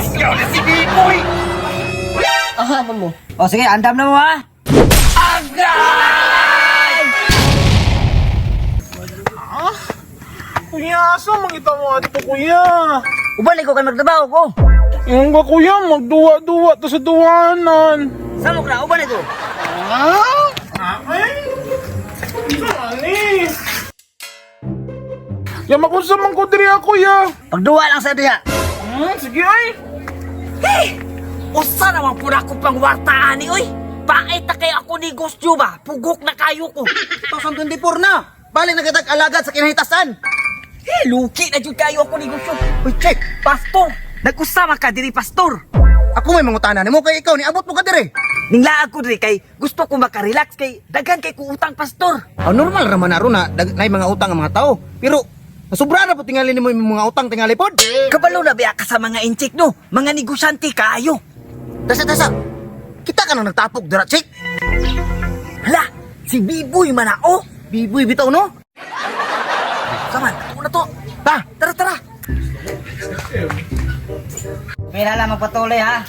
Kalasgaw na si Biboy! Ahamon mo. O sige, andam na mo ha. Agay! Kuya, asa mangita mo ato, kuya? Ubalik ko kay magtrabaho ko. Yung ba, kuya, magduwa-duwa to sa duwanan. Samok na, ubalik ko. Ay? Saan Ya, makunsa man ko diri ako, ya. Pagduwa lang sa diha. Sige, ay. Hey! Usa naman po na ako pang wartaan ni, oy! Pangit na kayo ako ni Gosyo ba? Pugok na kayo ko! 2024 na. Balik na kitag alagad sa kinahitasan. Hey, luki na dyan kayo ako ni Gosyo! Uy, check. Pastor! Nag-usama ka diri, Pastor! Ako may mangutana nimo kay ikaw ni abot mo ka dire. Ninglaag ko diri kay gusto ko makarelax kay dagan kay ko utang, Pastor! Normal raman na ron na nay mga utang ang mga tao. Pero sobra na po tingali nimo yung mga utang tingali pod. Kabalo na biya ka sa mga inchik, no? Mga negosyante kayo! Tasa. Kita ka nang nagtapok dira, check. Hala! Si Biboy manao! Biboy bitaw no. Saman, ito na to! Ta, Tara! pera lang magpatuloy ha.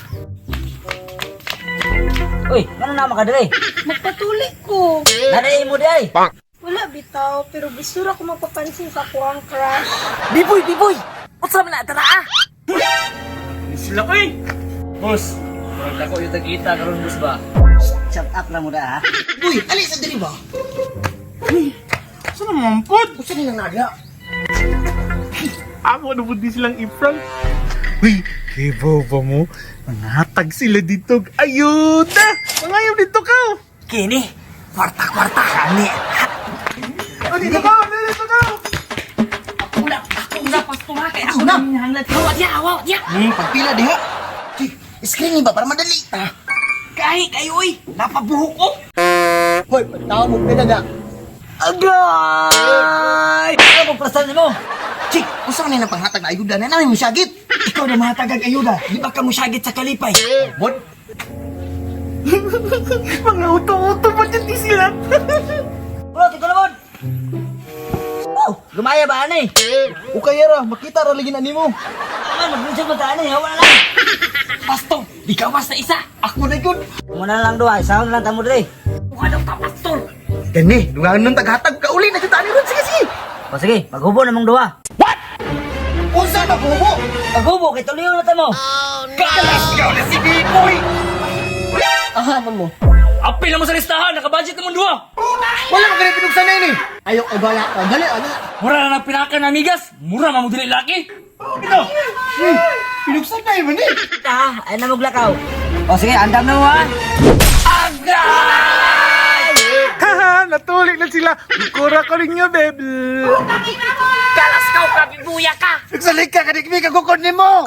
Uy, ano na makadiri? Magpatuli ko. Nadai mo di ay. Wala bitaw, pero gusto ko magpapansin sa kuwang crush. Biboy! Unsa man na tara ah! Sila kay. Boss, parang ako yung tag-kita karon boss ba? Shut up lang mo da ha. Uy, alis sa diri ba? Saan naman pod? Gusto nila nadya. Ako na po di silang i-prank. Uy, kibo ba mo? Mangatag sila dito. Ayuda! Mangayaw dito ka! Kini, kwarta-kwarta kani. Dito ka! Dito ka! Ako na, Pastor ha, kaya ako na hinahanglat. Hawat ya! Pagpila diha. Check, screening ba para madali. Kahit kayo oy, napabuhok ko. Hoy, tao mo pinaga. Agay! Ano mo prasan mo? Chik, gusto ka na ng panghatag na ayuda na namin mo syagit. Ikaw na mahatagag ayuda, di ba ka mo syagit sa kalipay? Bot, Mga uto-uto pa dyan di sila. bro, ito naman. Oh, gumaya ba ani? O kaya ra, makita ra lagi na nimo. Aman, magbinsag mo taani, hawa na lang. Pastor, di ka mas na isa, ako na yun. Muna na lang duha, isaw na lang tamo diri. Mukha daw ta, Pastor. Gani, dungan nung taghatag ka uli na kita ni ron, sige. O sige, maghubo na mong duha. What? Unsa maghubo? Maghubo kay tuloy na tamo. Kalasgaw na si Biboy! Ahamon mo. Apil naman sa listahan, nakabudget naman duwa! Wala mo ganit pinugsan na ini. Ayok ay bala, dali. Mura na ng pinaka na amigas, mura mamudili laki! Ito. Pinugsan na yun eh. Ah, ay na maglakaw. O sige, andam na mo ha. Agay! Haha, natulik na sila. Bukura ko rin nyo, baby. Kalasgaw ka, bibuya ka! Nagsalik ka, kanikmi ka kukon ni mo.